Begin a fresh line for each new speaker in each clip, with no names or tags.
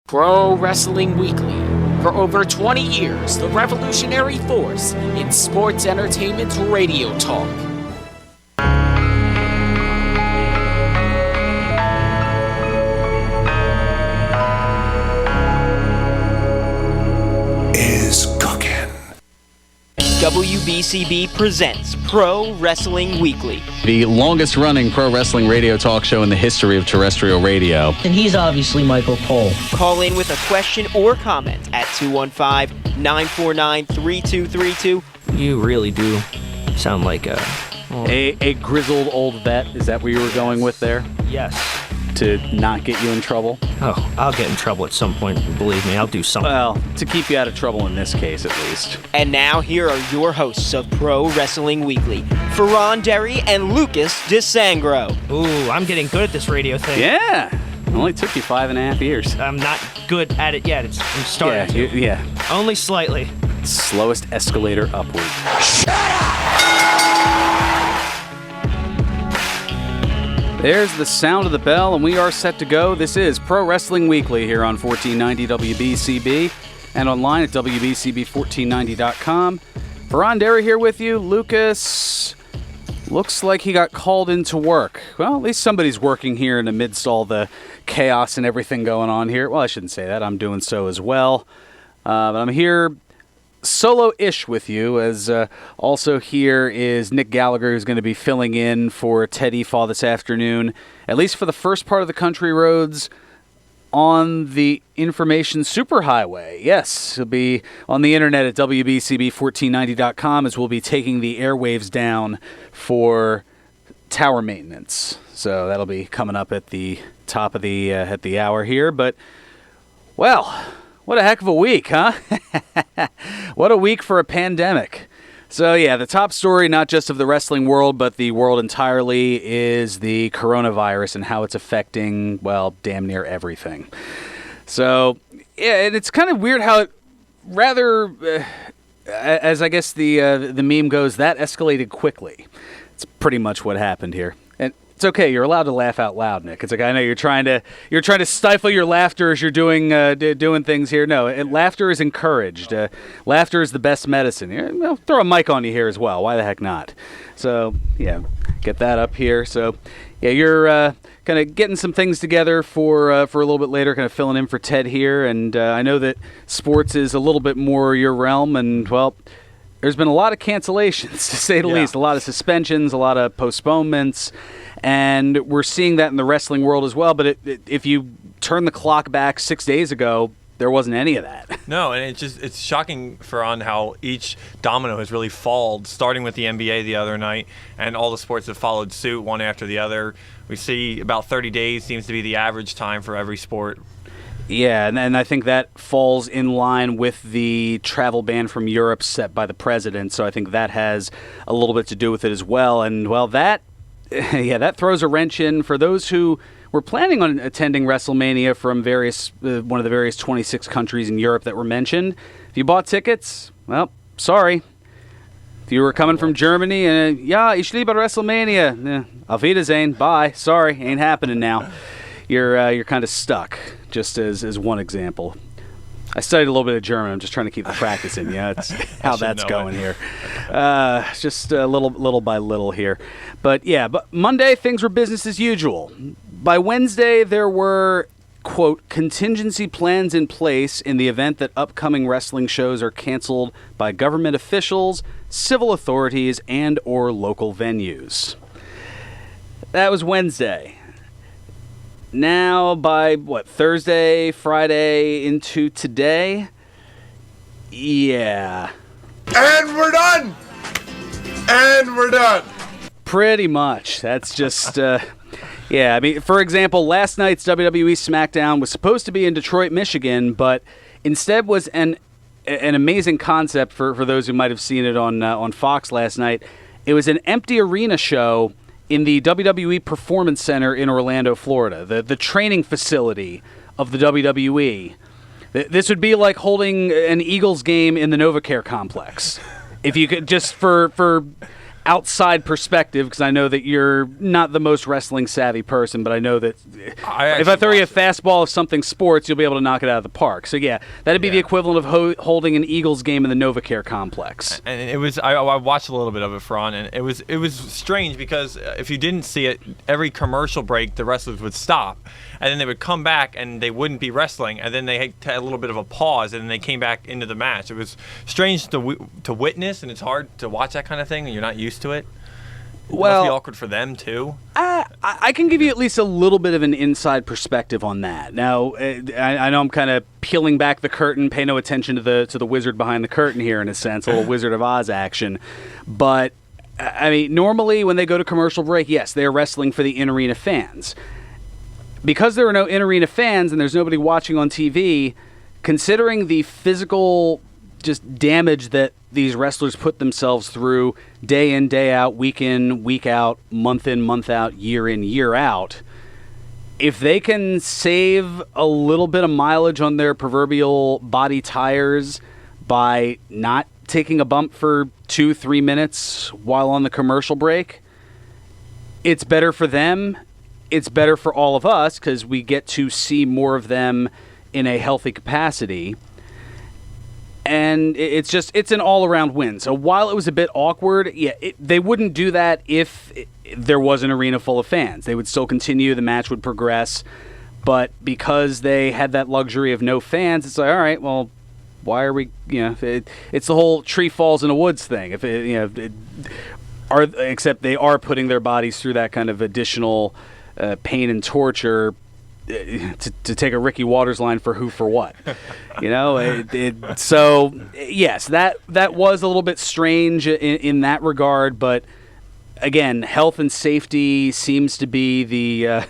Pro Wrestling Weekly. For over 20 years, the revolutionary force in sports entertainment radio talk.
Is cooking.
WBCB presents Pro Wrestling Weekly,
the longest-running pro wrestling radio talk show in the history of terrestrial radio.
And he's obviously Michael Cole.
Call in with a question or comment at 215-949-3232.
You really do sound like a
grizzled old vet. Is that where you were going with there?
Yes.
To not get you in trouble?
Oh, I'll get in trouble at some point. Believe me, I'll do something.
Well, to keep you out of trouble in this case, at least.
And now, here are your hosts of Pro Wrestling Weekly, Fearon Derry and Lucas DeSangro.
Ooh, I'm getting good at this radio thing.
Yeah. It only took you 5.5 years.
I'm not good at it yet. I'm starting to.
Yeah.
Only slightly.
Slowest escalator upward.
Shut up!
There's the sound of the bell, and we are set to go. This is Pro Wrestling Weekly here on 1490 WBCB and online at WBCB1490.com. Fearon Derry here with you. Lucas looks like he got called into work. Well, at least somebody's working here in amidst all the chaos and everything going on here. Well, I shouldn't say that. I'm doing so as well. But I'm here solo-ish with you, as also here is Nick Gallagher, who's going to be filling in for Teddy Fall this afternoon, at least for the first part of the country roads on the information superhighway. Yes, he'll be on the internet at WBCB1490.com, as we'll be taking the airwaves down for tower maintenance. So that'll be coming up at the top of the at the hour here. But, well, what a heck of a week, huh? What a week for a pandemic. So, yeah, the top story, not just of the wrestling world, but the world entirely, is the coronavirus and how it's affecting, well, damn near everything. So, yeah, and it's kind of weird how it rather, as I guess the meme goes, that escalated quickly. It's pretty much what happened here. And it's okay. You're allowed to laugh out loud, Nick. It's like, I know you're trying to stifle your laughter as you're doing things here. No, laughter is encouraged. Laughter is the best medicine. I'll throw a mic on you here as well. Why the heck not? So yeah, get that up here. So yeah, you're kind of getting some things together for a little bit later, kind of filling in for Ted here. And I know that sports is a little bit more your realm, and well, there's been a lot of cancellations, to say the least. A lot of suspensions, a lot of postponements. And we're seeing that in the wrestling world as well. But if you turn the clock back 6 days ago, there wasn't any of that.
No, and it's shocking for how each domino has really fallen, starting with the NBA the other night, and all the sports have followed suit one after the other. We see about 30 days seems to be the average time for every sport.
Yeah, and I think that falls in line with the travel ban from Europe set by the president. So I think that has a little bit to do with it as well. And, well, that throws a wrench in for those who were planning on attending WrestleMania from one of the various 26 countries in Europe that were mentioned. If you bought tickets, well, sorry. If you were coming from Germany, ich liebe WrestleMania. Auf Wiedersehen, bye. Sorry, ain't happening now. You're kind of stuck, just as one example. I studied a little bit of German. I'm just trying to keep the practice in. Yeah, it's how that's going here. Just a little by little here. But yeah, but Monday things were business as usual. By Wednesday there were, quote, contingency plans in place in the event that upcoming wrestling shows are canceled by government officials, civil authorities, and or local venues. That was Wednesday. Now, by, Thursday, Friday, into today? Yeah.
And we're done!
Pretty much. That's just, yeah. I mean, for example, last night's WWE SmackDown was supposed to be in Detroit, Michigan, but instead was an amazing concept for those who might have seen it on Fox last night. It was an empty arena show in the WWE Performance Center in Orlando, Florida, the training facility of the WWE. This would be like holding an Eagles game in the NovaCare complex. If you could, just for outside perspective, because I know that you're not the most wrestling savvy person, but I know that if I throw you a fastball of something sports, you'll be able to knock it out of the park. So yeah, that'd be the equivalent of holding an Eagles game in the NovaCare complex.
And it was I watched a little bit of it, Fearon, and it was strange because if you didn't see it, every commercial break the wrestlers would stop, and then they would come back and they wouldn't be wrestling, and then they had a little bit of a pause, and then they came back into the match. It was strange to witness, and it's hard to watch that kind of thing, and you're not used to it. It must be awkward for them too.
I can give you at least a little bit of an inside perspective on that. Now, I know I'm kind of peeling back the curtain. Pay no attention to the wizard behind the curtain here, in a sense, a little Wizard of Oz action. But I mean, normally when they go to commercial break, yes, they're wrestling for the in-arena fans. Because there are no in-arena fans and there's nobody watching on TV, considering the physical just damage that these wrestlers put themselves through day in, day out, week in, week out, month in, month out, year in, year out, if they can save a little bit of mileage on their proverbial body tires by not taking a bump for 2-3 minutes while on the commercial break, it's better for them. It's better for all of us because we get to see more of them in a healthy capacity. And it's an all-around win. So while it was a bit awkward, they wouldn't do that if there was an arena full of fans. They would still continue. The match would progress. But because they had that luxury of no fans, it's like, all right, well, why are we, it's the whole tree falls in the woods thing. Except they are putting their bodies through that kind of additional pain and torture to take a Ricky Waters line for who for what, so yes, that was a little bit strange in that regard, but again, health and safety seems to be the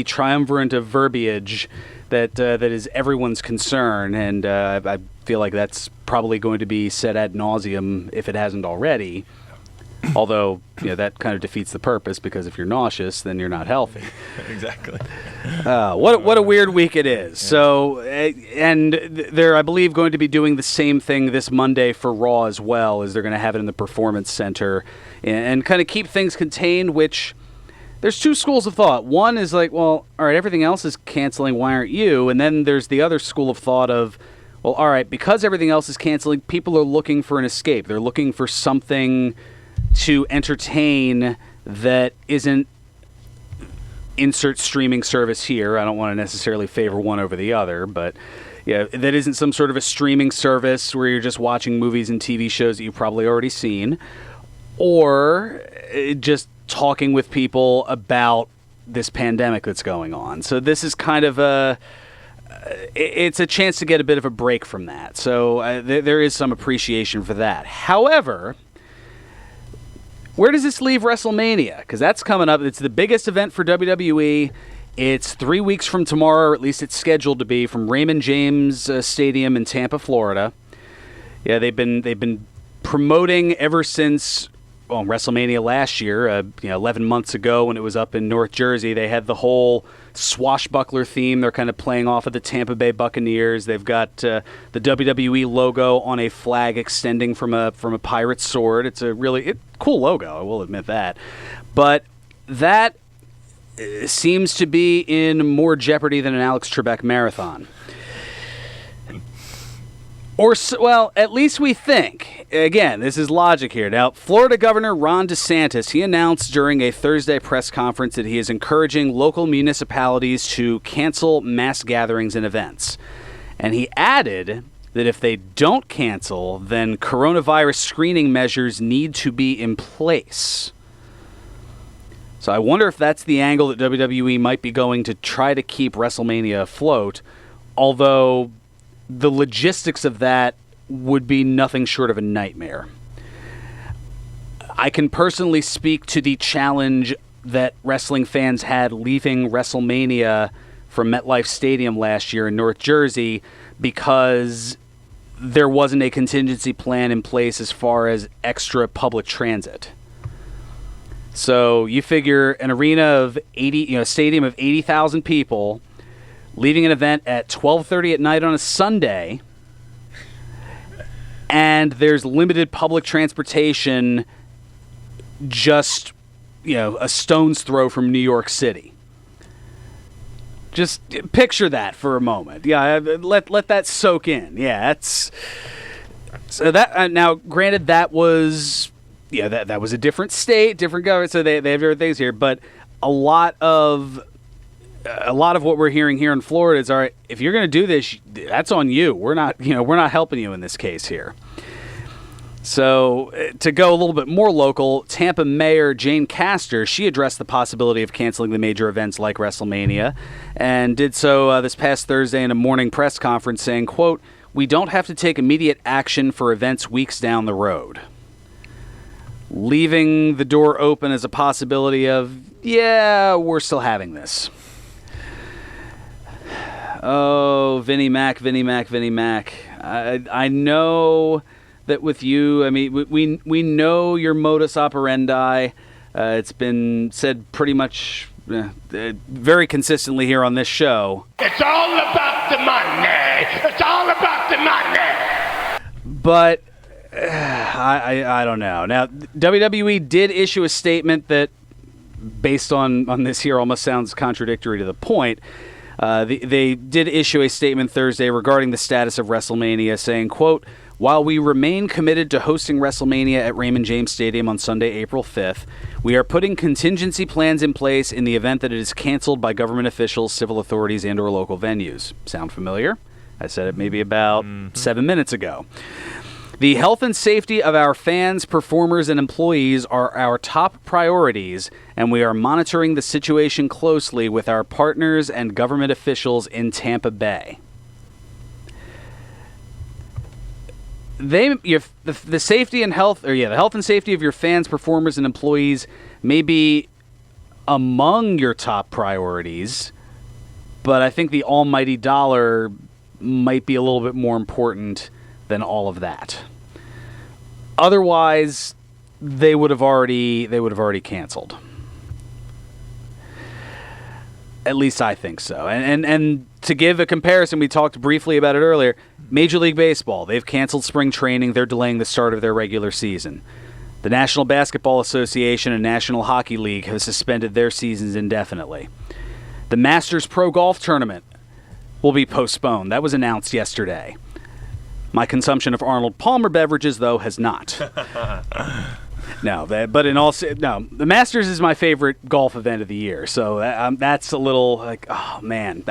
triumvirate of verbiage that is everyone's concern, and I feel like that's probably going to be said ad nauseum if it hasn't already. Although, that kind of defeats the purpose, because if you're nauseous, then you're not healthy.
Exactly.
What a weird week it is. Yeah. So, and they're, I believe, going to be doing the same thing this Monday for Raw as well, as they're going to have it in the Performance Center and kind of keep things contained, which there's two schools of thought. One is like, well, all right, everything else is canceling, why aren't you? And then there's the other school of thought of, well, all right, because everything else is canceling, people are looking for an escape. They're looking for something to entertain that isn't insert streaming service here. I don't want to necessarily favor one over the other, but that isn't some sort of a streaming service where you're just watching movies and TV shows that you've probably already seen, or just talking with people about this pandemic that's going on. So this is kind of it's a chance to get a bit of a break from that. So there is some appreciation for that. However, where does this leave WrestleMania? Because that's coming up. It's the biggest event for WWE. It's 3 weeks from tomorrow, or at least it's scheduled to be, from Raymond James Stadium in Tampa, Florida. Yeah, they've been promoting ever since WrestleMania last year. 11 months ago when it was up in North Jersey, they had the whole swashbuckler theme. They're kind of playing off of the Tampa Bay Buccaneers. They've got the WWE logo on a flag extending from a pirate's sword. It's a really cool logo, I will admit that. But that seems to be in more jeopardy than an Alex Trebek marathon. Well, at least we think. Again, this is logic here. Now, Florida Governor Ron DeSantis, he announced during a Thursday press conference that he is encouraging local municipalities to cancel mass gatherings and events. And he added that if they don't cancel, then coronavirus screening measures need to be in place. So I wonder if that's the angle that WWE might be going to try to keep WrestleMania afloat, although the logistics of that would be nothing short of a nightmare. I can personally speak to the challenge that wrestling fans had leaving WrestleMania from MetLife Stadium last year in North Jersey because there wasn't a contingency plan in place as far as extra public transit. So you figure an arena of 80, a stadium of 80,000 people leaving an event at 12:30 at night on a Sunday, and there's limited public transportation just, a stone's throw from New York City. Just picture that for a moment. Yeah, let that soak in. Yeah, that's so that now. Granted, that was that was a different state, different government, so they have different things here. But a lot of what we're hearing here in Florida is, all right, if you're going to do this, that's on you. We're not helping you in this case here. So to go a little bit more local, Tampa Mayor Jane Castor, she addressed the possibility of canceling the major events like WrestleMania, and did so this past Thursday in a morning press conference, saying, quote, "We don't have to take immediate action for events weeks down the road." Leaving the door open as a possibility of, we're still having this. Oh, Vinnie Mac. I know that with you, I mean, we know your modus operandi. It's been said pretty much very consistently here on this show.
It's all about the money. It's all about the money.
But I don't know. Now, WWE did issue a statement that, based on this here, almost sounds contradictory to the point. They did issue a statement Thursday regarding the status of WrestleMania, saying, quote, "While we remain committed to hosting WrestleMania at Raymond James Stadium on Sunday, April 5th, we are putting contingency plans in place in the event that it is canceled by government officials, civil authorities, and or local venues." Sound familiar? I said it maybe about 7 minutes ago. "The health and safety of our fans, performers, and employees are our top priorities, and we are monitoring the situation closely with our partners and government officials in Tampa Bay." The safety and health, the health and safety of your fans, performers, and employees may be among your top priorities, but I think the almighty dollar might be a little bit more important than all of that. Otherwise, they would have already canceled. At least I think so. And to give a comparison, we talked briefly about it earlier. Major League Baseball, they've canceled spring training. They're delaying the start of their regular season. The National Basketball Association and National Hockey League have suspended their seasons indefinitely. The Masters Pro Golf Tournament will be postponed. That was announced yesterday. My consumption of Arnold Palmer beverages, though, has not. The Masters is my favorite golf event of the year, so that's a little like, oh man,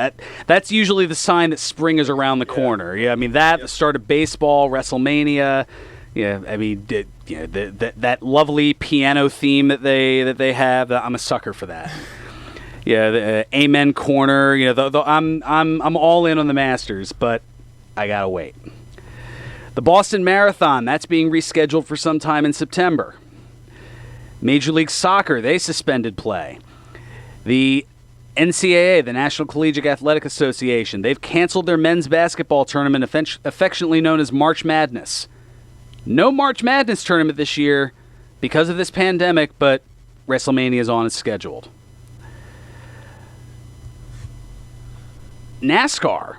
that's usually the sign that spring is around the corner. Yeah, I mean the start of baseball, WrestleMania. Yeah, I mean that lovely piano theme that they have. I'm a sucker for that. Yeah, the Amen Corner. I'm all in on the Masters, but I gotta wait. The Boston Marathon, that's being rescheduled for sometime in September. Major League Soccer, they suspended play. The NCAA, the National Collegiate Athletic Association, they've canceled their men's basketball tournament, affectionately known as March Madness. No March Madness tournament this year because of this pandemic, but WrestleMania is on as scheduled. NASCAR.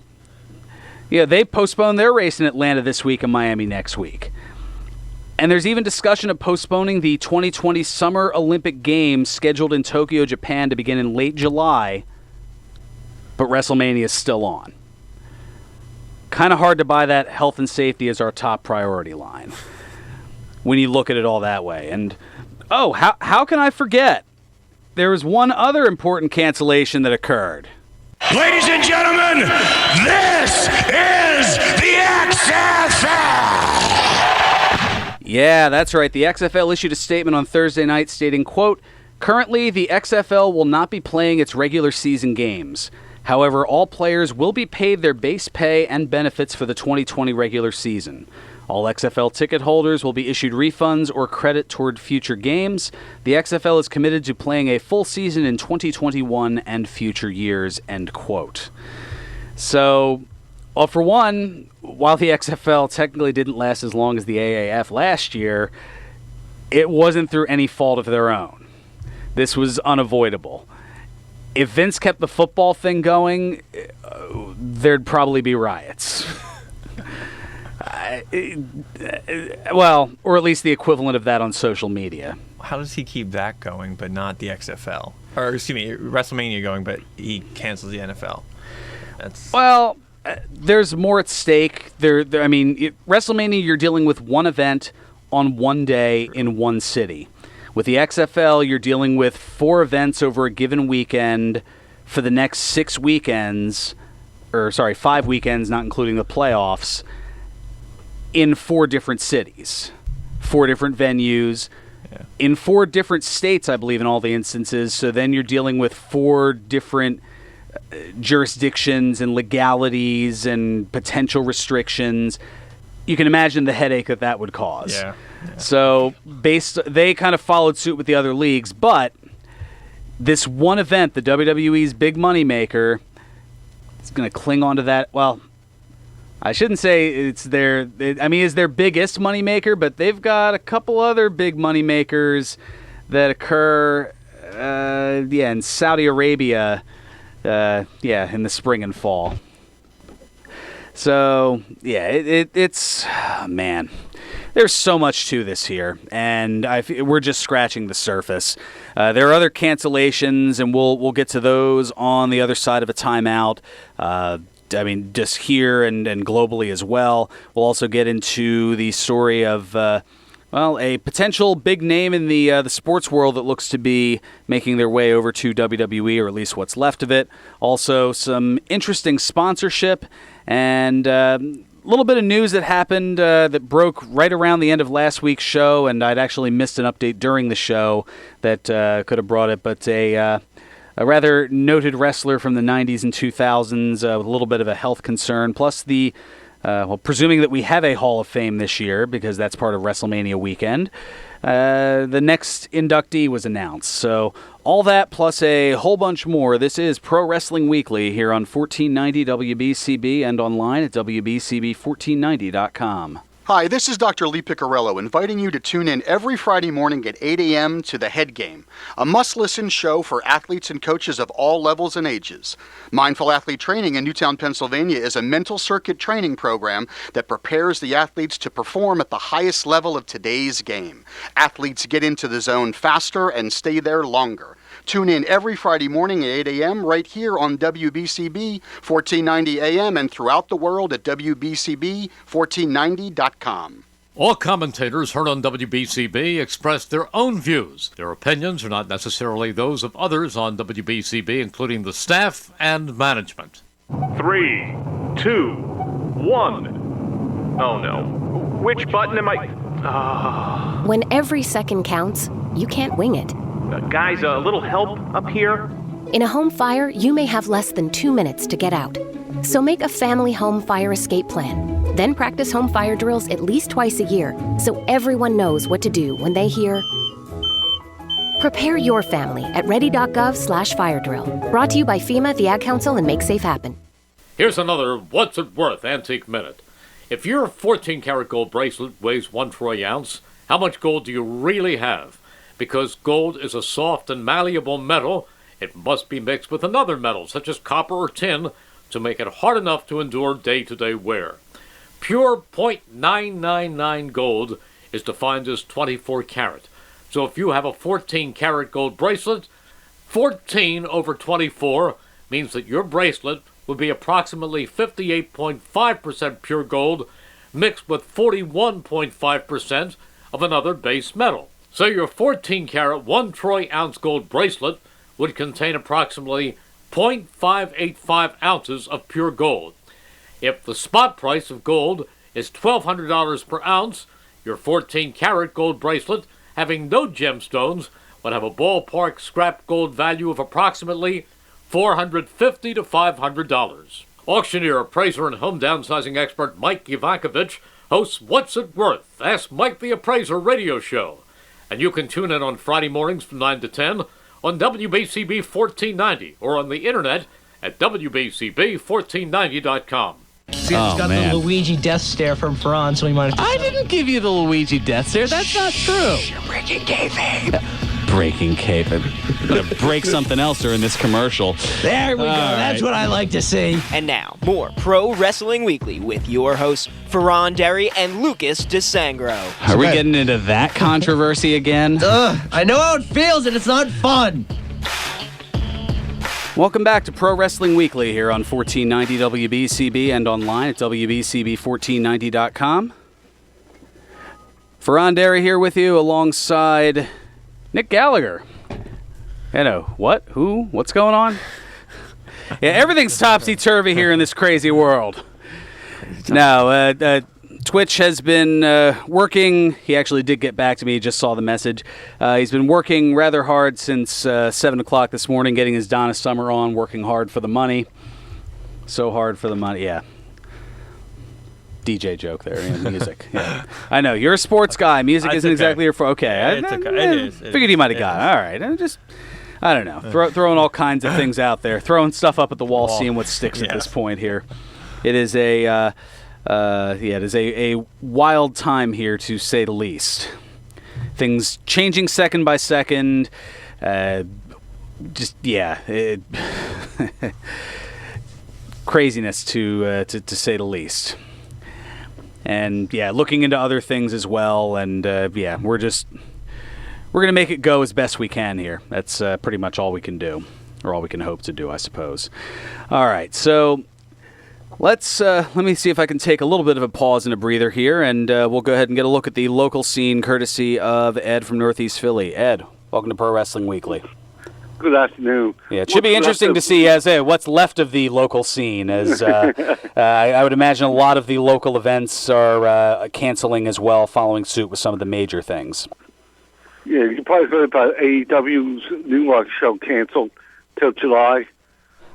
Yeah, they postponed their race in Atlanta this week and Miami next week. And there's even discussion of postponing the 2020 Summer Olympic Games scheduled in Tokyo, Japan to begin in late July, but WrestleMania is still on. Kind of hard to buy that health and safety as our top priority line when you look at it all that way. And, how can I forget? There was one other important cancellation that occurred.
Ladies and gentlemen, this is the XFL!
Yeah, that's right. The XFL issued a statement on Thursday night stating, quote, "Currently, the XFL will not be playing its regular season games. However, all players will be paid their base pay and benefits for the 2020 regular season. All XFL ticket holders will be issued refunds or credit toward future games. The XFL is committed to playing a full season in 2021 and future years," end quote. So, well, for one, while the XFL technically didn't last as long as the AAF last year, it wasn't through any fault of their own. This was unavoidable. If Vince kept the football thing going, there'd probably be riots. Well, or at least the equivalent of that on social media.
how does he keep that going, but not the XFL? Or excuse me, WrestleMania going, but he cancels the NFL.
Well, there's more at stake. WrestleMania, you're dealing with one event on one day in one city. With the XFL, you're dealing with 4 events over a given weekend for the next 5 weekends, not including the playoffs, in 4 different cities, 4 different venues, in 4 different states, I believe, in all the instances. So then you're dealing with 4 different jurisdictions and legalities and potential restrictions. You can imagine the headache that would cause.
Yeah.
So they kind of followed suit with the other leagues, but this one event, the WWE's big money maker, is going to cling on to that. Well, I shouldn't say it's their biggest money maker, but they've got a couple other big money makers that occur in Saudi Arabia in the spring and fall. So, it's man. There's so much to this here, and we're just scratching the surface. There are other cancellations, and we'll get to those on the other side of a timeout. Just here and globally as well. We'll also get into the story of a potential big name in the sports world that looks to be making their way over to WWE, or at least what's left of it. Also, some interesting sponsorship and a little bit of news that happened that broke right around the end of last week's show, and I'd actually missed an update during the show that could have brought it, but a rather noted wrestler from the 90s and 2000s with a little bit of a health concern, plus presuming that we have a Hall of Fame this year, because that's part of WrestleMania weekend, the next inductee was announced. So all that plus a whole bunch more. This is Pro Wrestling Weekly here on 1490 WBCB and online at WBCB1490.com.
Hi, this is Dr. Lee Piccarello, inviting you to tune in every Friday morning at 8 a.m. to The Head Game, a must-listen show for athletes and coaches of all levels and ages. Mindful Athlete Training in Newtown, Pennsylvania is a mental circuit training program that prepares the athletes to perform at the highest level of today's game. Athletes get into the zone faster and stay there longer. Tune in every Friday morning at 8 a.m. right here on WBCB 1490 AM and throughout the world at WBCB1490.com.
All commentators heard on WBCB express their own views. Their opinions are not necessarily those of others on WBCB, including the staff and management.
3, 2, 1. Oh no. Which button am I...
When every second counts, you can't wing it.
Guys, a little help up here?
In a home fire, you may have less than 2 minutes to get out. So make a family home fire escape plan. Then practice home fire drills at least twice a year so everyone knows what to do when they hear. Prepare your family at ready.gov/fire drill. Brought to you by FEMA, the Ad Council, and Make Safe Happen.
Here's another What's It Worth Antique Minute. If your 14-karat gold bracelet weighs 1 troy ounce, how much gold do you really have? Because gold is a soft and malleable metal, it must be mixed with another metal, such as copper or tin, to make it hard enough to endure day-to-day wear. Pure .999 gold is defined as 24 karat. So if you have a 14-karat gold bracelet, 14 over 24 means that your bracelet would be approximately 58.5% pure gold mixed with 41.5% of another base metal. So your 14-karat 1 troy ounce gold bracelet would contain approximately 0.585 ounces of pure gold. If the spot price of gold is $1,200 per ounce, your 14-karat gold bracelet, having no gemstones, would have a ballpark scrap gold value of approximately $450 to $500. Auctioneer, appraiser, and home downsizing expert Mike Ivankovich hosts What's It Worth? Ask Mike the Appraiser radio show. And you can tune in on Friday mornings from 9 to 10 on WBCB 1490 or on the internet at WBCB1490.com.
See, it's got the Luigi death stare from Fearon, so he might have...
I didn't give you the Luigi death stare. That's not true.
You're breaking kayfabe.
breaking cape. I'm going to break something else during this commercial.
There we go. That's what I like to see.
And now, more Pro Wrestling Weekly with your hosts, Fearon Derry and Lucas DeSangro.
Are we getting into that controversy again?
I know how it feels, and it's not fun.
Welcome back to Pro Wrestling Weekly here on 1490 WBCB and online at WBCB1490.com. Fearon Derry here with you alongside Nick Gallagher. What? Who? What's going on? Yeah, everything's topsy-turvy here in this crazy world. Now, Twitch has been working. He actually did get back to me. He just saw the message. He's been working rather hard since 7 o'clock this morning, getting his Donna Summer on, working hard for the money. So hard for the money, yeah. DJ joke there, music. Yeah. I know, you're a sports guy. Music isn't exactly your... Okay.
Yeah, it is.
Figured you might have got it. All right. I don't know. Throwing all kinds of things out there. Throwing stuff up at the wall, seeing what sticks at this point here. It is a wild time here, to say the least. Things changing second by second. Craziness to say the least. And looking into other things as well. And we're going to make it go as best we can here. That's pretty much all we can do, or all we can hope to do, I suppose. All right, so let me see if I can take a little bit of a pause and a breather here, and we'll go ahead and get a look at the local scene courtesy of Ed from Northeast Philly. Ed, welcome to Pro Wrestling Weekly.
Good afternoon.
Yeah, it should be interesting to see what's left of the local scene, as I would imagine a lot of the local events are canceling as well, following suit with some of the major things.
Yeah, you probably heard about AEW's Newark show canceled till July.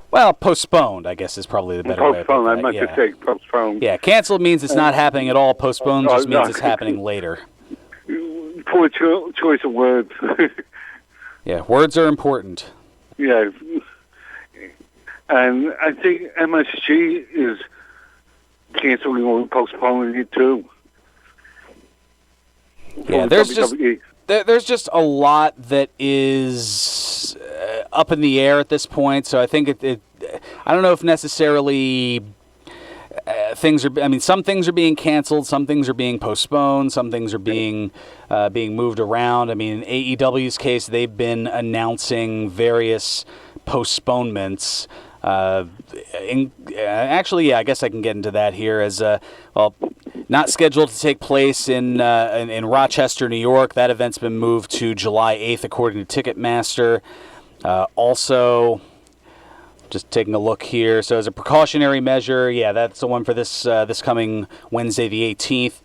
Well, postponed, I guess, is probably the better way of putting it.
I meant to say postponed.
Yeah, canceled means it's not happening at all. Postponed just means it's happening later.
Poor choice of words.
Yeah, words are important.
Yeah. And I think MSG is canceling or postponing it too.
Yeah, there's just a lot that is up in the air at this point. So I think I don't know if necessarily things are. I mean, some things are being canceled, some things are being postponed, some things are being moved around. I mean, in AEW's case, they've been announcing various postponements. Actually, I guess I can get into that here as not scheduled to take place in Rochester, New York. That event's been moved to July 8th, according to Ticketmaster. Also, just taking a look here. So as a precautionary measure, that's the one for this coming Wednesday, the 18th.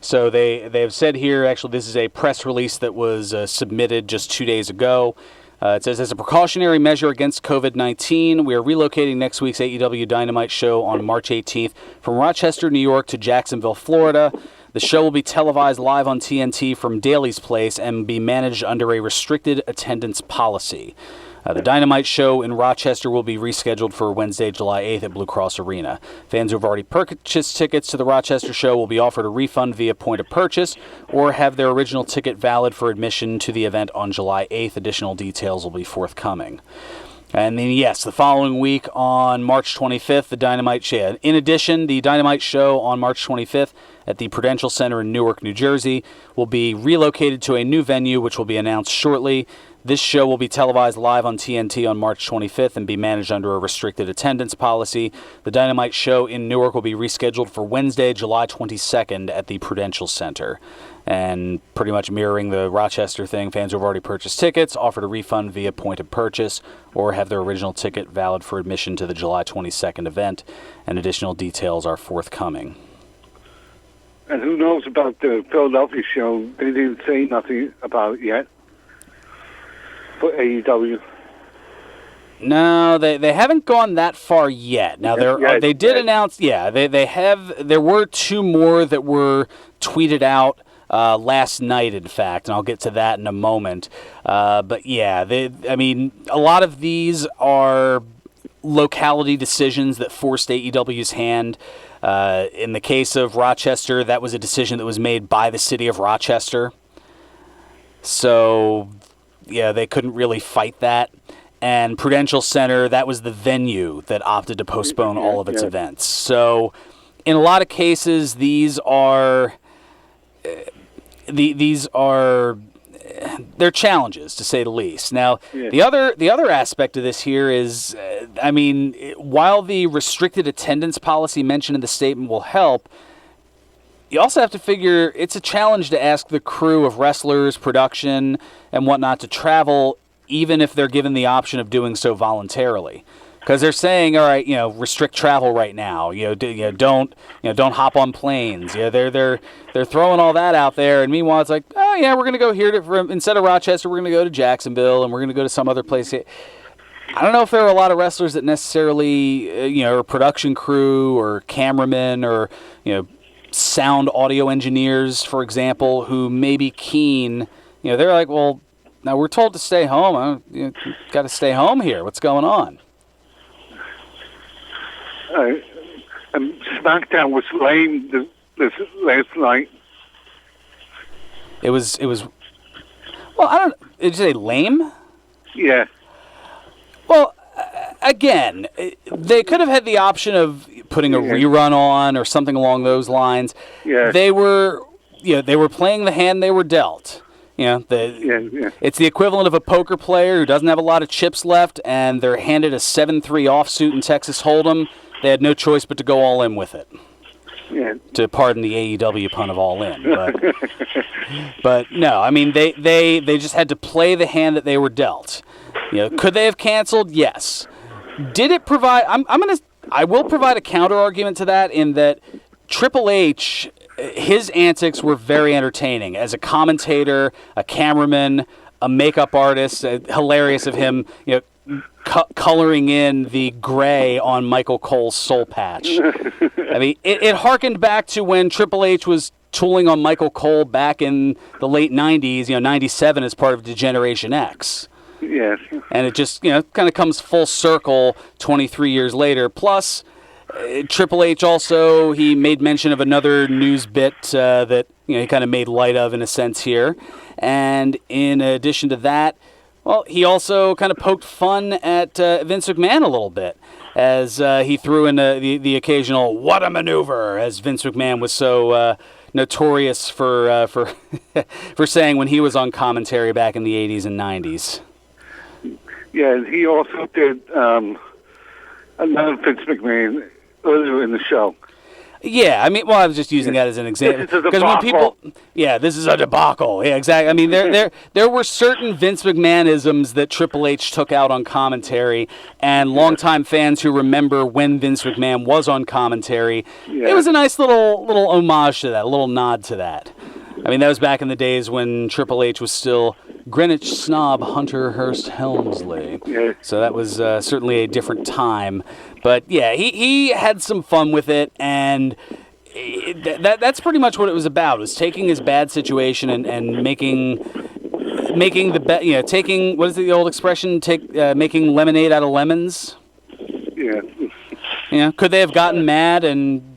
So they've said here, actually, this is a press release that was submitted just 2 days ago. It says, as a precautionary measure against COVID-19, we are relocating next week's AEW Dynamite show on March 18th from Rochester, New York to Jacksonville, Florida. The show will be televised live on TNT from Daly's Place and be managed under a restricted attendance policy. The Dynamite show in Rochester will be rescheduled for Wednesday, July 8th at Blue Cross Arena. Fans who have already purchased tickets to the Rochester show will be offered a refund via point of purchase or have their original ticket valid for admission to the event on July 8th. Additional details will be forthcoming. And then, yes, the following week on March 25th, the Dynamite show. In addition, the Dynamite show on March 25th at the Prudential Center in Newark, New Jersey, will be relocated to a new venue, which will be announced shortly. This show will be televised live on TNT on March 25th and be managed under a restricted attendance policy. The Dynamite show in Newark will be rescheduled for Wednesday, July 22nd at the Prudential Center. And pretty much mirroring the Rochester thing, fans who have already purchased tickets offered a refund via point of purchase or have their original ticket valid for admission to the July 22nd event, and additional details are forthcoming.
And who knows about the Philadelphia show? They didn't say nothing about it yet for AEW.
No, they haven't gone that far yet. Now they did announce. Yeah, they have. There were two more that were tweeted out last night, in fact, and I'll get to that in a moment. But yeah, I mean, a lot of these are locality decisions that forced AEW's hand. In the case of Rochester, that was a decision that was made by the city of Rochester. So they couldn't really fight that. And Prudential Center, that was the venue that opted to postpone all of its events. So in a lot of cases, these are they're challenges, to say the least. Now, the other aspect of this here is, while the restricted attendance policy mentioned in the statement will help, you also have to figure it's a challenge to ask the crew of wrestlers, production, and whatnot to travel, even if they're given the option of doing so voluntarily. Because they're saying, all right, restrict travel right now. Don't hop on planes. They're throwing all that out there, and meanwhile, it's like, oh yeah, we're gonna go here instead of Rochester, we're gonna go to Jacksonville, and we're gonna go to some other place. I don't know if there are a lot of wrestlers that necessarily, or production crew or cameramen or sound audio engineers, for example, who may be keen. They're like, well, now we're told to stay home. Got to stay home here. What's going on?
And SmackDown was lame this last night.
It was. Well, I don't. Did you say lame?
Yeah.
Well, again, they could have had the option of putting a rerun on or something along those lines.
Yeah.
They were playing the hand they were dealt. It's the equivalent of a poker player who doesn't have a lot of chips left, and they're handed a 7-3 offsuit in Texas Hold'em. They had no choice but to go all in with it.
Yeah.
To pardon the AEW pun of all in, but no, they just had to play the hand that they were dealt. Could they have canceled? Yes. Did it provide? I will provide a counter argument to that in that Triple H, his antics were very entertaining as a commentator, a cameraman, a makeup artist. Hilarious of him, coloring in the gray on Michael Cole's soul patch. It harkened back to when Triple H was tooling on Michael Cole back in the late 90s, 97 as part of Degeneration X.
Yes.
And it just, kind of comes full circle 23 years later. Plus, Triple H also, he made mention of another news bit that, he kind of made light of in a sense here. And in addition to that, well, he also kind of poked fun at Vince McMahon a little bit as he threw in the occasional "what a maneuver," as Vince McMahon was so notorious for for saying when he was on commentary back in the 80s and 90s.
Yeah, and he also did another Vince McMahon earlier in the show.
Yeah, I was just using that as an example.
Because when people,
this is a debacle. Yeah, exactly. There were certain Vince McMahon-isms that Triple H took out on commentary, and longtime fans who remember when Vince McMahon was on commentary, it was a nice little homage to that, a little nod to that. That was back in the days when Triple H was still Greenwich snob Hunter Hearst Helmsley.
Yeah.
So that was certainly a different time. But yeah, he had some fun with it, and that's pretty much what it was about. It was taking his bad situation and making the best. Taking, what is the old expression? Making lemonade out of lemons.
Yeah.
Could they have gotten mad and?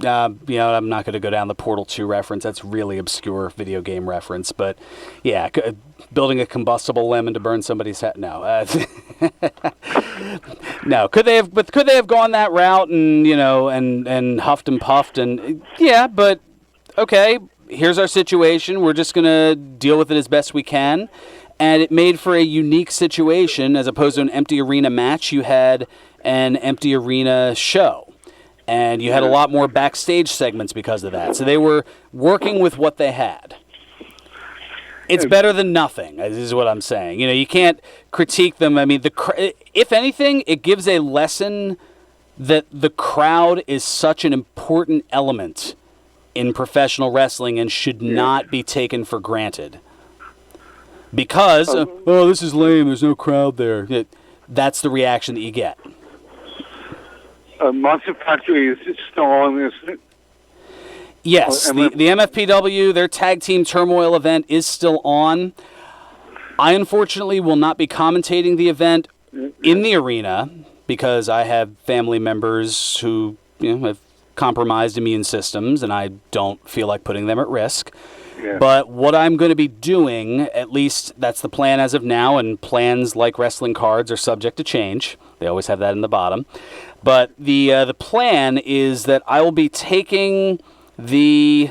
I'm not going to go down the Portal 2 reference. That's really obscure video game reference. But yeah, building a combustible lemon to burn somebody's head. No, no. Could they have gone that route and and huffed and puffed and yeah? But okay, here's our situation. We're just going to deal with it as best we can. And it made for a unique situation as opposed to an empty arena match. You had an empty arena show. And you had a lot more backstage segments because of that. So they were working with what they had. It's better than nothing, is what I'm saying. You can't critique them. If anything, it gives a lesson that the crowd is such an important element in professional wrestling and should not be taken for granted. Because, this is lame, there's no crowd there. That's the reaction that you get.
Monster Factory is still on, isn't it?
Yes, the MFPW, their Tag Team Turmoil event is still on. I unfortunately will not be commentating the event in the arena because I have family members who have compromised immune systems, and I don't feel like putting them at risk.
Yeah.
But what I'm going to be doing, at least that's the plan as of now, and plans like wrestling cards are subject to change. They always have that in the bottom. But the plan is that I will be taking the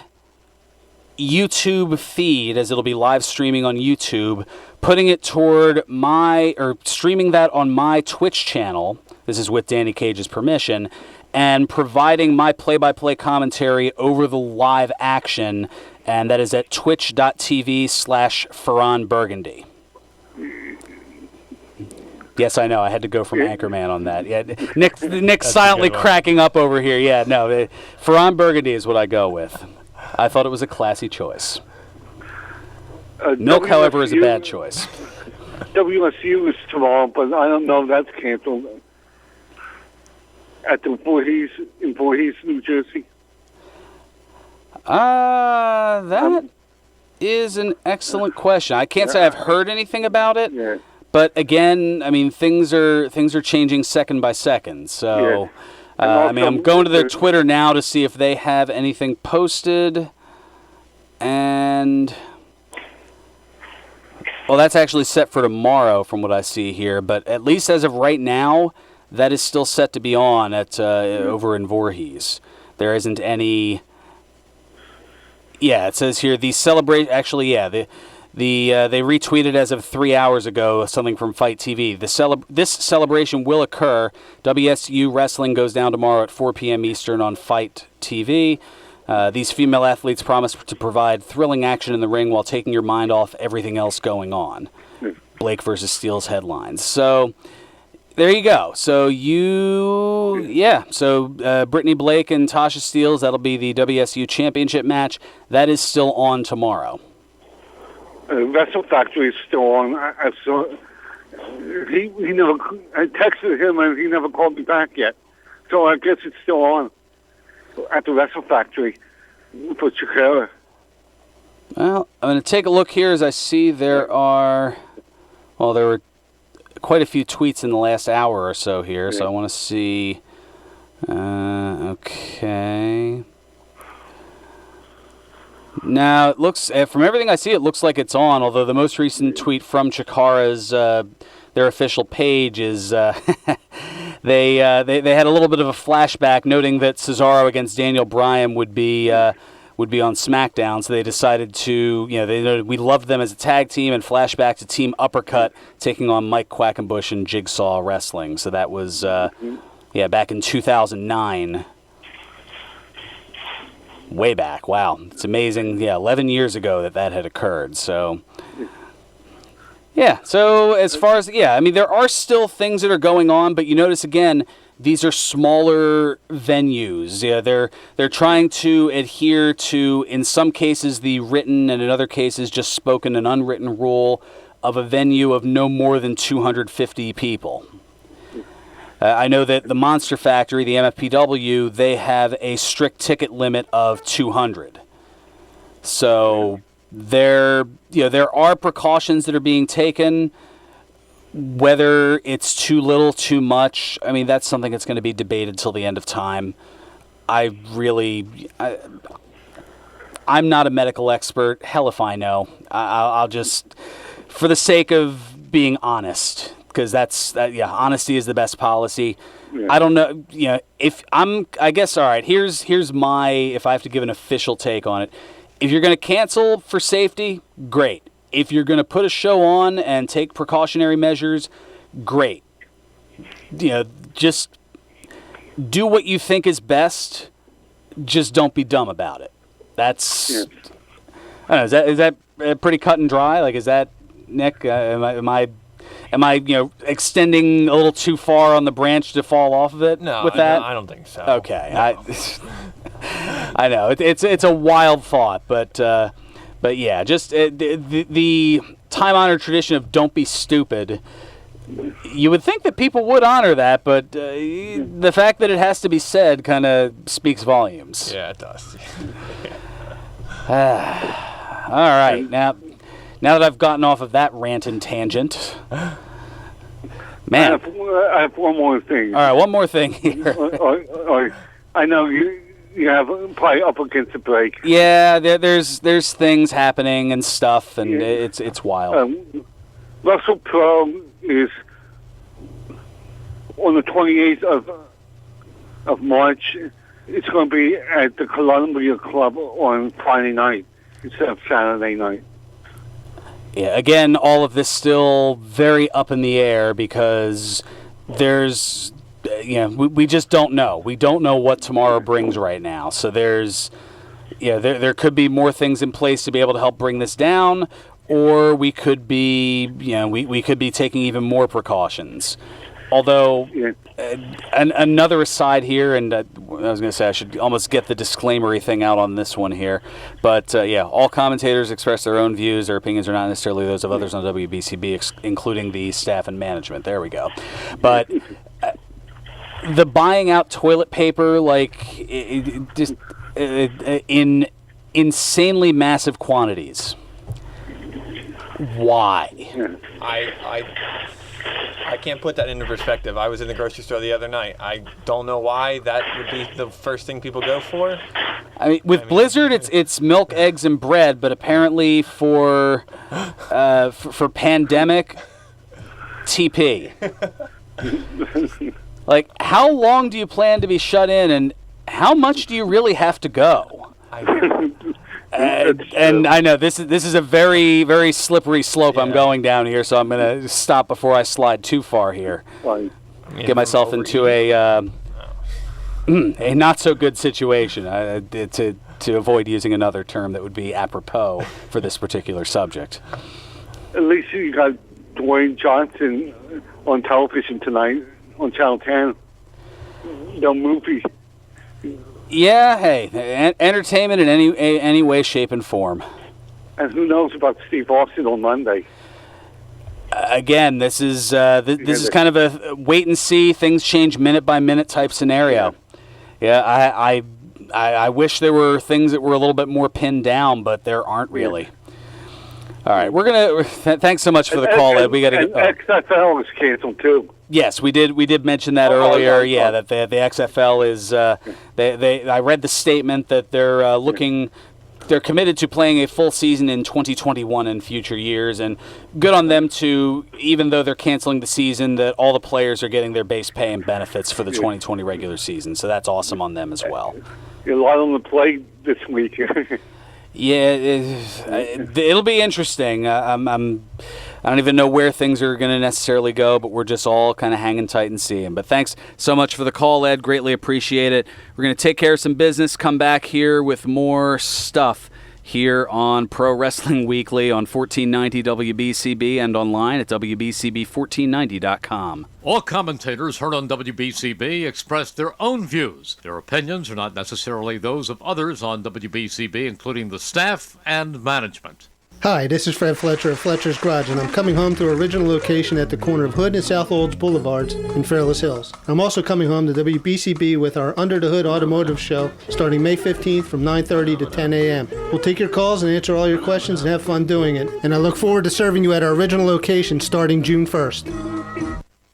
YouTube feed, as it'll be live streaming on YouTube, putting it toward streaming that on my Twitch channel. This is with Danny Cage's permission, and providing my play-by-play commentary over the live action, and that is at twitch.tv/Fearon Burgundy. Yes, I know. I had to go from Anchorman on that. Yeah, Nick's silently cracking up over here. Yeah, no, Fearon Burgundy is what I go with. I thought it was a classy choice. Milk, however, is a bad choice.
WSU is tomorrow, but I don't know if that's canceled. At the Voorhees, in Voorhees, New Jersey.
That is an excellent question. I can't say I've heard anything about it.
Yeah.
But again, I mean, things are changing second by second. So, I mean, I'm going to their Twitter now to see if they have anything posted. And, well, that's actually set for tomorrow from what I see here. But at least as of right now, that is still set to be on at over in Voorhees. There isn't any. Yeah, it says here the celebration. Actually, yeah, they retweeted as of 3 hours ago something from Fight TV. This celebration will occur. WSU Wrestling goes down tomorrow at 4 p.m. Eastern on Fight TV. These female athletes promise to provide thrilling action in the ring while taking your mind off everything else going on. Blake versus Steele's headlines. So there you go. So Brittany Blake and Tasha Steeles, that'll be the WSU championship match. That is still on tomorrow.
Wrestle Factory is still on. I saw he never. I texted him and he never called me back yet. So I guess it's still on at the Wrestle Factory for Chikara.
Well, I'm going to take a look here as I see there were quite a few tweets in the last hour or so here. Yeah. So I want to see. Okay. Now, it looks, from everything I see, it looks like it's on, although the most recent tweet from Chikara's, their official page is, they had a little bit of a flashback noting that Cesaro against Daniel Bryan would be on SmackDown, so they decided to, they noted we loved them as a tag team, and flashback to Team Uppercut taking on Mike Quackenbush and Jigsaw Wrestling. So that was, back in 2009. Way back. Wow. It's amazing. Yeah, 11 years ago that had occurred. So, yeah. So as far as, I mean, there are still things that are going on, but you notice, again, these are smaller venues. Yeah, they're trying to adhere to, in some cases, the written, and in other cases, just spoken and unwritten rule of a venue of no more than 250 people. I know that the Monster Factory, the MFPW, they have a strict ticket limit of 200. So there are precautions that are being taken. Whether it's too little, too much, I mean, that's something that's going to be debated till the end of time. I'm not a medical expert. Hell if I know. I'll just, for the sake of being honest, because honesty is the best policy. Yeah. I don't know, here's my, if I have to give an official take on it. If you're going to cancel for safety, great. If you're going to put a show on and take precautionary measures, great. Just do what you think is best. Just don't be dumb about it. That's, I don't know, is that pretty cut and dry? Like, is that, Nick, am I extending a little too far on the branch to fall off of it?
No,
with that?
I don't think so.
Okay,
no.
I know it's a wild thought, but yeah, just the time-honored tradition of don't be stupid. You would think that people would honor that, but the fact that it has to be said kind of speaks volumes.
Yeah, it does.
All right, now that I've gotten off of that rant and tangent, man.
I have one more thing.
All right, one more thing here.
I know you have probably up against the break.
Yeah, there's things happening and stuff, and it's wild.
Russell Pro is on the 28th of March. It's going to be at the Columbia Club on Friday night instead of Saturday night.
Yeah, again, all of this still very up in the air because there's, we just don't know. We don't know what tomorrow brings right now. So there could be more things in place to be able to help bring this down, or we could be, we could be taking even more precautions. Although, another aside here, and I was going to say I should almost get the disclaimery thing out on this one here, but all commentators express their own views. Their opinions are not necessarily those of others on WBCB, including the staff and management. There we go. But the buying out toilet paper, in insanely massive quantities. Why?
I can't put that into perspective. I was in the grocery store the other night. I don't know why that would be the first thing people go for.
With Blizzard, it's milk, eggs, and bread, but apparently for pandemic, TP. How long do you plan to be shut in, and how much do you really have to go? And I know this is a very, very slippery slope I'm going down here, so I'm going to stop before I slide too far here. Get myself into a not so good situation to avoid using another term that would be apropos for this particular subject.
At least you got Dwayne Johnson on television tonight on Channel 10. The movie.
Yeah, hey, entertainment in any way, shape, and form.
And who knows about Steve Austin on Monday?
Again, this is kind of a wait and see, things change minute by minute type scenario. Yeah, I wish there were things that were a little bit more pinned down, but there aren't really. All right, we're gonna. Thanks so much for the call, Ed. We got to.
XFL is canceled too.
Yes, we did mention that earlier. Yeah, that the XFL is. I read the statement that they're looking. They're committed to playing a full season in 2021 and future years, and good on them to, even though they're canceling the season, that all the players are getting their base pay and benefits for the 2020 regular season. So that's awesome on them as well.
A lot on the plate this week.
Yeah, it'll be interesting. I don't even know where things are going to necessarily go, but we're just all kind of hanging tight and seeing. But thanks so much for the call, Ed. Greatly appreciate it. We're going to take care of some business, come back here with more stuff here on Pro Wrestling Weekly on 1490 WBCB and online at WBCB1490.com.
All commentators heard on WBCB express their own views. Their opinions are not necessarily those of others on WBCB, including the staff and management.
Hi, this is Fred Fletcher of Fletcher's Garage, and I'm coming home to our original location at the corner of Hood and South Olds Boulevards in Fairless Hills. I'm also coming home to WBCB with our Under the Hood Automotive Show starting May 15th from 9:30 to 10 a.m. We'll take your calls and answer all your questions and have fun doing it. And I look forward to serving you at our original location starting June 1st.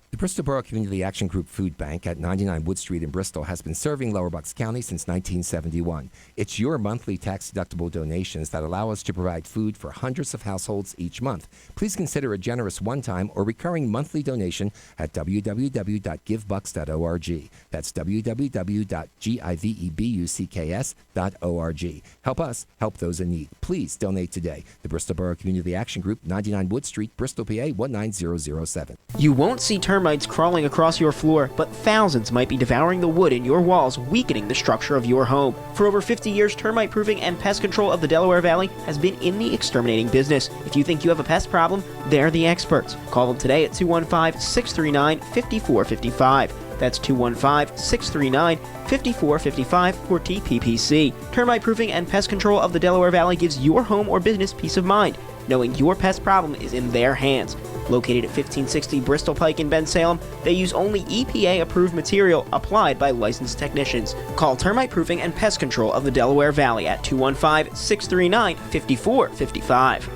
The Bristol Borough Community Action Group Food Bank at 99 Wood Street in Bristol has been serving Lower Bucks County since 1971. It's your monthly tax-deductible donations that allow us to provide food for hundreds of households each month. Please consider a generous one-time or recurring monthly donation at www.givebucks.org. That's www.givebucks.org. Help us help those in need. Please donate today. The Bristol Borough Community Action Group, 99 Wood Street, Bristol, PA 19007.
You won't see termites crawling across your floor, but thousands might be devouring the wood in your walls, weakening the structure of your home. For over 50 years, Termite Proofing and Pest Control of the Delaware Valley has been in the exterminating business. If you think you have a pest problem, they're the experts. Call them today at 215-639-5455. That's 215-639-5455 for TPPC. Termite Proofing and Pest Control of the Delaware Valley gives your home or business peace of mind, knowing your pest problem is in their hands. Located at 1560 Bristol Pike in Bensalem, they use only EPA-approved material applied by licensed technicians. Call Termite Proofing and Pest Control of the Delaware Valley at 215-639-5455.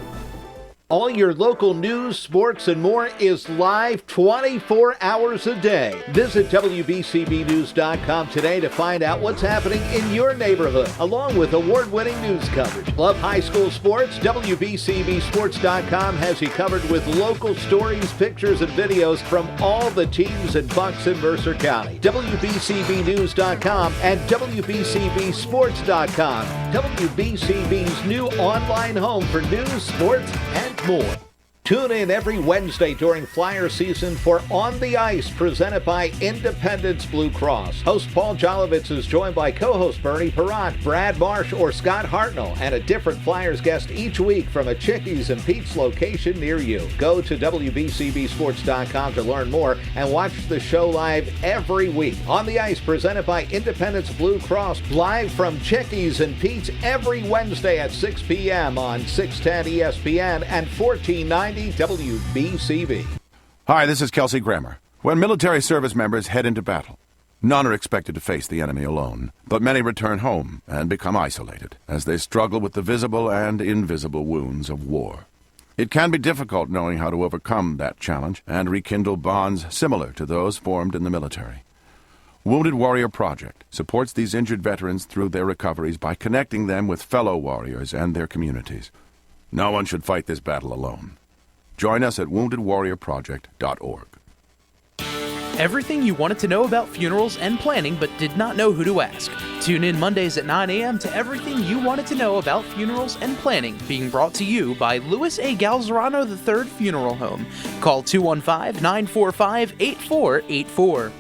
All your local news, sports, and more is live 24 hours a day. Visit WBCBnews.com today to find out what's happening in your neighborhood, along with award-winning news coverage. Love high school sports? WBCBSports.com has you covered with local stories, pictures, and videos from all the teams in Bucks and Mercer County. WBCBnews.com and WBCBSports.com. WBCB's new online home for news, sports, and more. Tune in every Wednesday during Flyer season for On the Ice, presented by Independence Blue Cross. Host Paul Jolovitz is joined by co-host Bernie Perrant, Brad Marsh, or Scott Hartnell, and a different Flyers guest each week from a Chickies and Pete's location near you. Go to WBCBSports.com to learn more and watch the show live every week. On the Ice, presented by Independence Blue Cross, live from Chickies and Pete's every Wednesday at 6 p.m. on 610 ESPN and 1490 WBCB.
Hi, this is Kelsey Grammer. When military service members head into battle, none are expected to face the enemy alone, but many return home and become isolated as they struggle with the visible and invisible wounds of war. It can be difficult knowing how to overcome that challenge and rekindle bonds similar to those formed in the military. Wounded Warrior Project supports these injured veterans through their recoveries by connecting them with fellow warriors and their communities. No one should fight this battle alone. Join us at woundedwarriorproject.org.
Everything you wanted to know about funerals and planning but did not know who to ask. Tune in Mondays at 9 a.m. to everything you wanted to know about funerals and planning, being brought to you by Louis A. Galzerano III Funeral Home. Call 215-945-8484.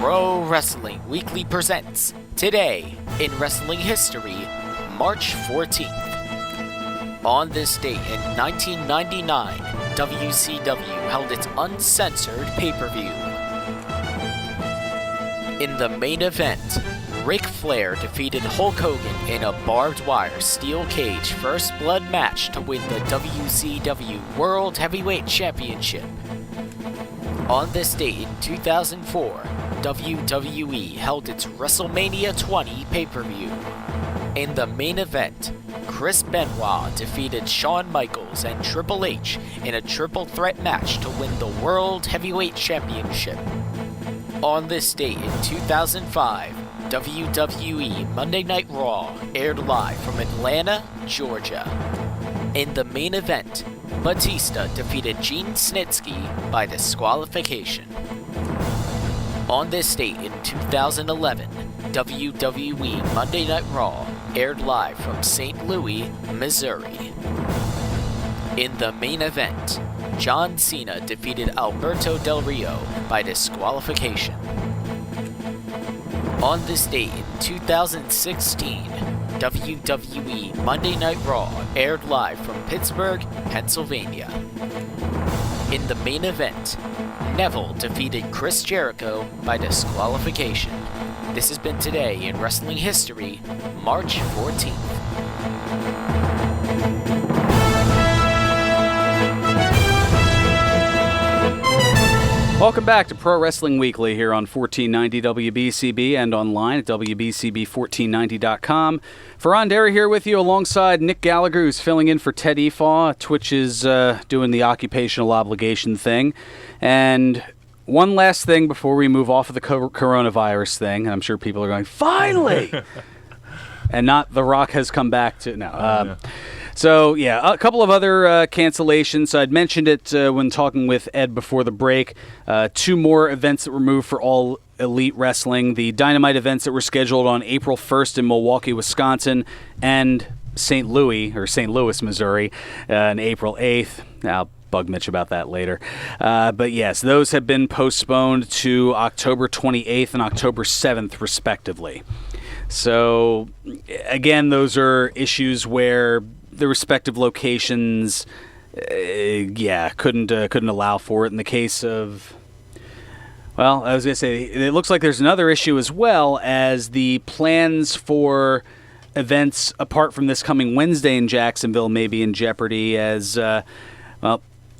Pro Wrestling Weekly presents Today in Wrestling History, March 14th. On this date in 1999, WCW held its uncensored pay-per-view. In the main event, Ric Flair defeated Hulk Hogan in a barbed wire steel cage first blood match to win the WCW World Heavyweight Championship. On this date in 2004, WWE held its WrestleMania 20 pay-per-view. In the main event, Chris Benoit defeated Shawn Michaels and Triple H in a triple threat match to win the World Heavyweight Championship. On this date in 2005, WWE Monday Night Raw aired live from Atlanta, Georgia. In the main event, Batista defeated Gene Snitsky by disqualification. On this date in 2011, WWE Monday Night Raw aired live from St. Louis, Missouri. In the main event, John Cena defeated Alberto Del Rio by disqualification. On this date in 2016, WWE Monday Night Raw aired live from Pittsburgh, Pennsylvania. In the main event, Neville defeated Chris Jericho by disqualification. This has been Today in Wrestling History, March 14th.
Welcome back to Pro Wrestling Weekly here on 1490 WBCB and online at WBCB1490.com. Fearon Derry here with you alongside Nick Gallagher, who's filling in for Ted Efaw. Twitch is doing the occupational obligation thing. And one last thing before we move off of the coronavirus thing, and I'm sure people are going, finally! And not The Rock has come back to... No. So, yeah, a couple of other cancellations. I'd mentioned it when talking with Ed before the break. 2 more events that were moved for All Elite Wrestling. The Dynamite events that were scheduled on April 1st in Milwaukee, Wisconsin, and St. Louis, Missouri, on April 8th. I'll bug Mitch about that later. But yes, those have been postponed to October 28th and October 7th, respectively. So, again, those are issues where the respective locations, couldn't allow for it. In the case of, well, I was going to say, it looks like there's another issue as well, as the plans for events apart from this coming Wednesday in Jacksonville may be in jeopardy, as,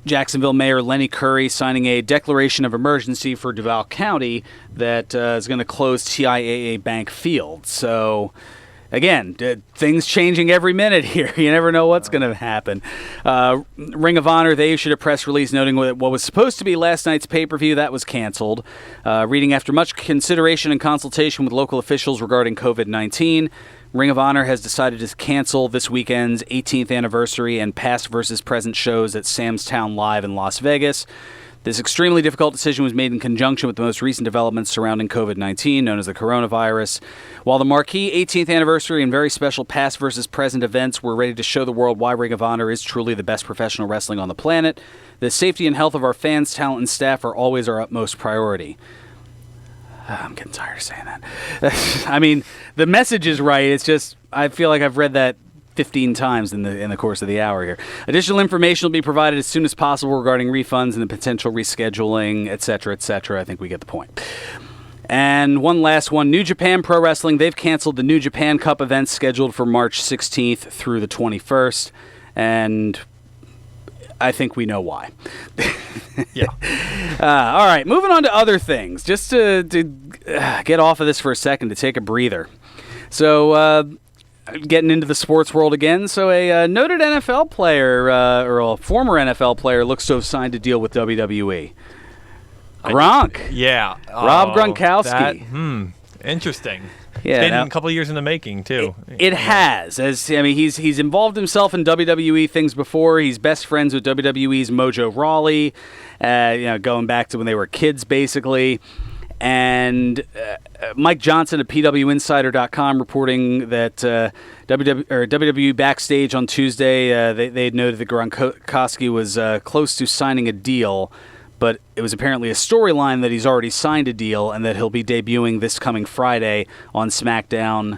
Jacksonville Mayor Lenny Curry signing a declaration of emergency for Duval County that is going to close TIAA Bank Field. So, again, things changing every minute here. You never know what's going to happen. Ring of Honor, they issued a press release noting what was supposed to be last night's pay-per-view. That was canceled. Reading, after much consideration and consultation with local officials regarding COVID-19, Ring of Honor has decided to cancel this weekend's 18th anniversary and past versus present shows at Sam's Town Live in Las Vegas. This extremely difficult decision was made in conjunction with the most recent developments surrounding COVID-19, known as the coronavirus. While the marquee 18th anniversary and very special past versus present events were ready to show the world why Ring of Honor is truly the best professional wrestling on the planet, the safety and health of our fans, talent, and staff are always our utmost priority. I'm getting tired of saying that. I mean, the message is right. It's just, I feel like I've read that 15 times in the course of the hour here. Additional information will be provided as soon as possible regarding refunds and the potential rescheduling, etc., etc. I think we get the point. And one last one, New Japan Pro Wrestling. They've canceled the New Japan Cup events scheduled for March 16th through the 21st. And I think we know why.
Yeah.
All right, moving on to other things. Just to get off of this for a second, to take a breather. So, getting into the sports world again. So, a noted NFL player, or a former NFL player, looks to have signed a deal with WWE. Gronk.
Yeah.
Rob Gronkowski.
Interesting.
Yeah,
it's been a couple of years in the making, too.
It has. He's involved himself in WWE things before. He's best friends with WWE's Mojo Rawley, going back to when they were kids, basically. And Mike Johnson of PWInsider.com reporting that WWE backstage on Tuesday, they had noted that Gronkowski was close to signing a deal, but it was apparently a storyline that he's already signed a deal and that he'll be debuting this coming Friday on SmackDown,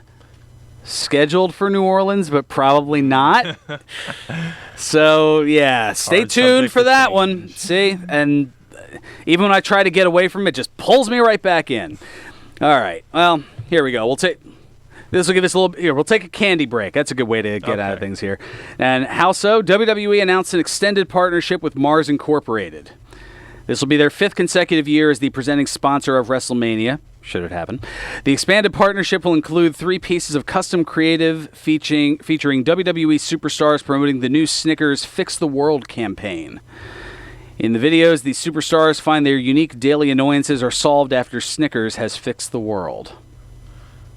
scheduled for New Orleans, but probably not. So, yeah, stay tuned for that one. See? And even when I try to get away from it, it just pulls me right back in. All right. Well, here we go. This will give us a little. Here, we'll take a candy break. That's a good way to get out of things here. And how so? WWE announced an extended partnership with Mars Incorporated. This will be their 5th consecutive year as the presenting sponsor of WrestleMania, should it happen. The expanded partnership will include 3 pieces of custom creative featuring WWE superstars promoting the new Snickers Fix the World campaign. In the videos, the superstars find their unique daily annoyances are solved after Snickers has fixed the world.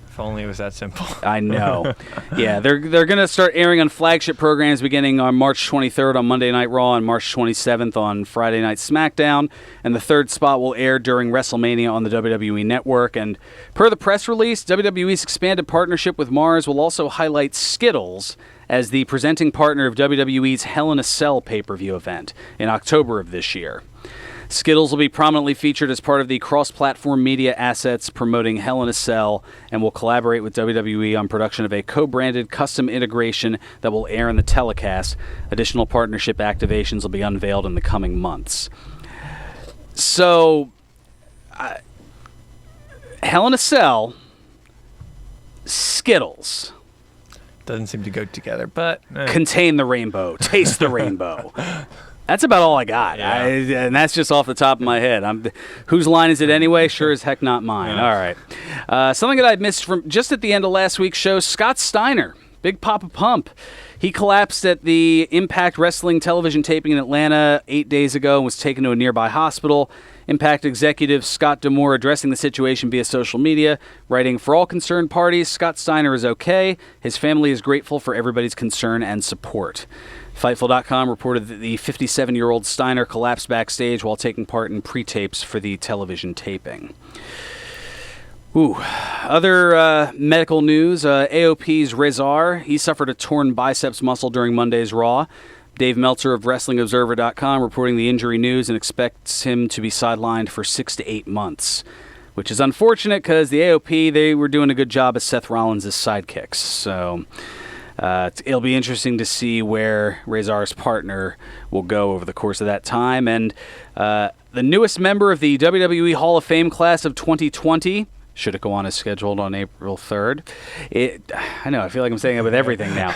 If only it was that simple.
I know. Yeah, they're going to start airing on flagship programs beginning on March 23rd on Monday Night Raw and March 27th on Friday Night SmackDown. And the 3rd spot will air during WrestleMania on the WWE Network. And per the press release, WWE's expanded partnership with Mars will also highlight Skittles as the presenting partner of WWE's Hell in a Cell pay-per-view event in October of this year. Skittles will be prominently featured as part of the cross-platform media assets promoting Hell in a Cell and will collaborate with WWE on production of a co-branded custom integration that will air in the telecast. Additional partnership activations will be unveiled in the coming months. So, Hell in a Cell, Skittles.
Doesn't seem to go together, but
contain the rainbow, taste the rainbow. That's about all I got, and that's just off the top of my head. Whose line is it anyway? Sure as heck not mine. All right. Something that I missed from just at the end of last week's show, Scott Steiner, Big Papa Pump. He collapsed at the Impact Wrestling television taping in Atlanta 8 days ago and was taken to a nearby hospital. Impact executive Scott D'Amore addressing the situation via social media, writing, "For all concerned parties, Scott Steiner is okay. His family is grateful for everybody's concern and support." Fightful.com reported that the 57-year-old Steiner collapsed backstage while taking part in pre-tapes for the television taping. Other medical news, AOP's Rezar, he suffered a torn biceps muscle during Monday's Raw. Dave Meltzer of WrestlingObserver.com reporting the injury news and expects him to be sidelined for 6 to 8 months, which is unfortunate because the AOP, they were doing a good job as Seth Rollins' sidekicks. So it'll be interesting to see where Rezar's partner will go over the course of that time. And the newest member of the WWE Hall of Fame class of 2020, should it go on as scheduled on April 3rd. I know, I feel like I'm saying it with everything now.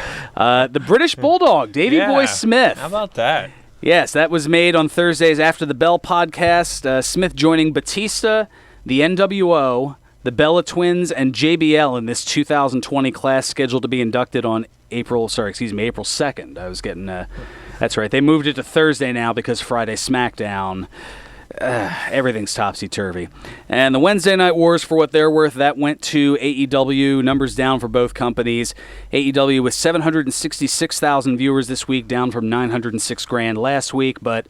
The British Bulldog, Davey Boy Smith.
How about that?
Yes, that was made on Thursday's After the Bell podcast. Smith joining Batista, the NWO, the Bella Twins, and JBL in this 2020 class scheduled to be inducted on April 2nd. I was getting, that's right. They moved it to Thursday now because Friday SmackDown. Everything's topsy-turvy. And the Wednesday Night Wars, for what they're worth, that went to AEW. Numbers down for both companies. AEW with 766,000 viewers this week, down from 906,000 last week. But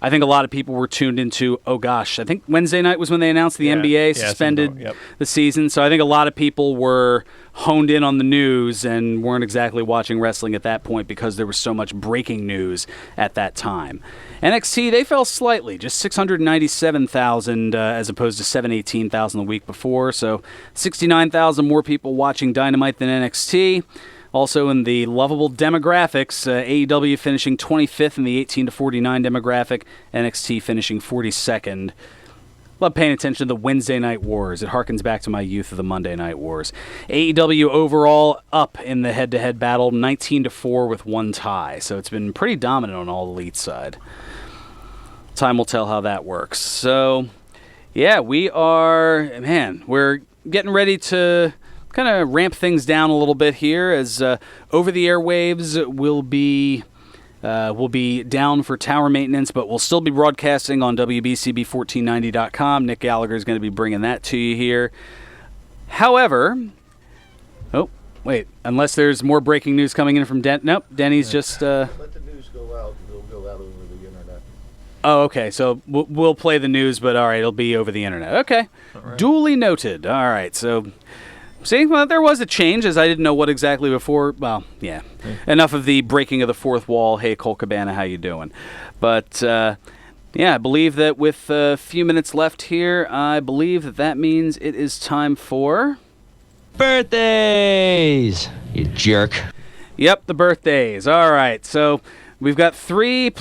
I think a lot of people were tuned into, oh gosh, I think Wednesday night was when they announced the NBA suspended the season. So I think a lot of people were honed in on the news and weren't exactly watching wrestling at that point because there was so much breaking news at that time. NXT, they fell slightly, just 697,000 as opposed to 718,000 the week before. So 69,000 more people watching Dynamite than NXT. Also in the lovable demographics, AEW finishing 25th in the 18 to 49 demographic, NXT finishing 42nd. Love paying attention to the Wednesday Night Wars. It harkens back to my youth of the Monday Night Wars. AEW overall up in the head-to-head battle, 19 to 4 with one tie. So it's been pretty dominant on all elite side. Time will tell how that works. So, yeah, we're getting ready to kind of ramp things down a little bit here as over the airwaves will be down for tower maintenance, but we'll still be broadcasting on WBCB1490.com. Nick Gallagher is going to be bringing that to you here. However, unless there's more breaking news coming in from Denny's just...
Let the news go out. It'll go out over the internet.
Oh, okay. So we'll play the news, but all right, it'll be over the internet. Okay. Right. Duly noted. All right. So... See, well, there was a change, as I didn't know what exactly before. Well, yeah. Enough of the breaking of the fourth wall. Hey, Cole Cabana, how you doing? But, I believe that with a few minutes left here, I believe that means it is time for...
Birthdays! You jerk.
Yep, the birthdays. All right, so... We've got 5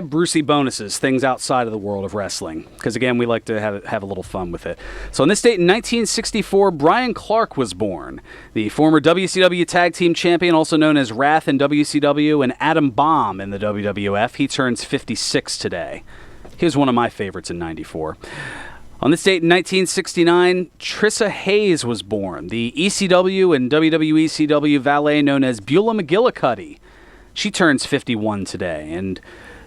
Brucey bonuses, things outside of the world of wrestling. Because, again, we like to have a little fun with it. So, on this date in 1964, Brian Clark was born. The former WCW Tag Team Champion, also known as Wrath in WCW, and Adam Bomb in the WWF. He turns 56 today. He was one of my favorites in 94. On this date in 1969, Trissa Hayes was born. The ECW and WWE ECW valet known as Beulah McGillicuddy. She turns 51 today, and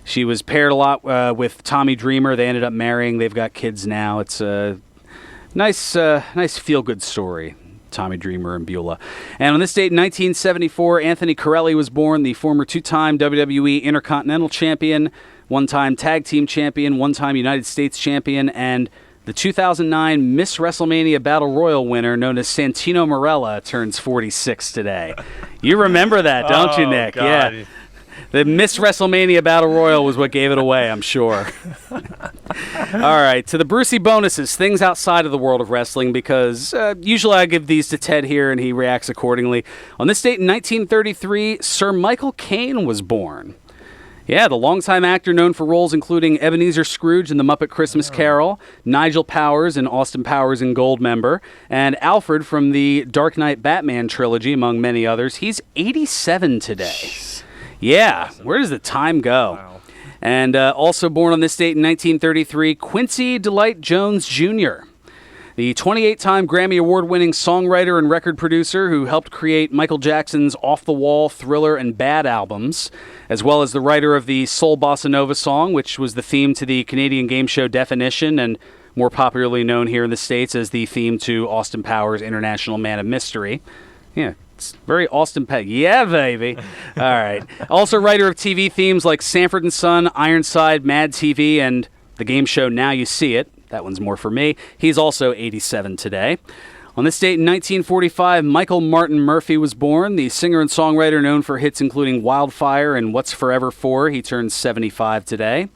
she was paired a lot with Tommy Dreamer. They ended up marrying. They've got kids now. It's a nice feel-good story, Tommy Dreamer and Beulah. And on this date in 1974, Anthony Corelli was born, the former two-time WWE Intercontinental Champion, one-time Tag Team Champion, one-time United States Champion, and the 2009 Miss WrestleMania Battle Royal winner, known as Santino Marella, turns 46 today. You remember that, don't you, Nick?
God.
Yeah. The Miss WrestleMania Battle Royal was what gave it away, I'm sure. All right, to the Brucey bonuses, things outside of the world of wrestling, because usually I give these to Ted here and he reacts accordingly. On this date in 1933, Sir Michael Caine was born. Yeah, the longtime actor known for roles including Ebenezer Scrooge in The Muppet Christmas Carol, Nigel Powers in Austin Powers and Goldmember, and Alfred from the Dark Knight Batman trilogy, among many others. He's 87 today. Jeez. Yeah, awesome. Where does the time go? Wow. And also born on this date in 1933, Quincy Delight Jones Jr., the 28-time Grammy Award-winning songwriter and record producer who helped create Michael Jackson's Off the Wall, Thriller, and Bad albums, as well as the writer of the Soul Bossa Nova song, which was the theme to the Canadian game show Definition, and more popularly known here in the States as the theme to Austin Powers' International Man of Mystery. Yeah, it's very Austin Powers. Yeah, baby. All right. Also writer of TV themes like Sanford & Son, Ironside, Mad TV, and the game show Now You See It. That one's more for me. He's also 87 today. On this date in 1945, Michael Martin Murphy was born, the singer and songwriter known for hits including Wildfire and What's Forever For. He turns 75 today.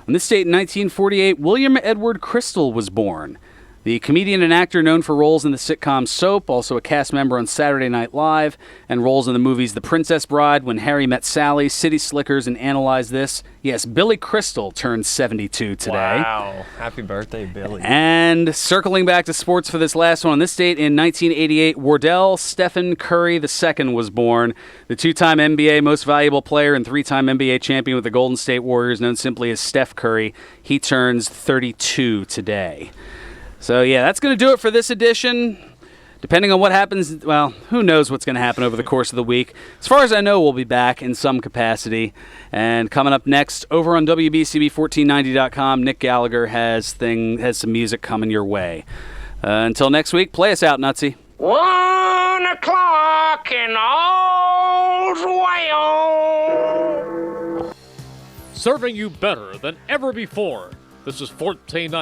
On this date in 1948, William Edward Crystal was born. The comedian and actor known for roles in the sitcom Soap, also a cast member on Saturday Night Live, and roles in the movies The Princess Bride, When Harry Met Sally, City Slickers, and Analyze This. Yes, Billy Crystal turns 72 today.
Wow. Happy birthday, Billy.
And circling back to sports for this last one, on this date in 1988, Wardell Stephen Curry II was born. The two-time NBA Most Valuable Player and three-time NBA champion with the Golden State Warriors, known simply as Steph Curry. He turns 32 today. So, yeah, that's going to do it for this edition. Depending on what happens, well, who knows what's going to happen over the course of the week. As far as I know, we'll be back in some capacity. And coming up next, over on WBCB1490.com, Nick Gallagher has some music coming your way. Until next week, play us out, Nutsy.
1 o'clock and all's well.
Serving you better than ever before. This is 1490.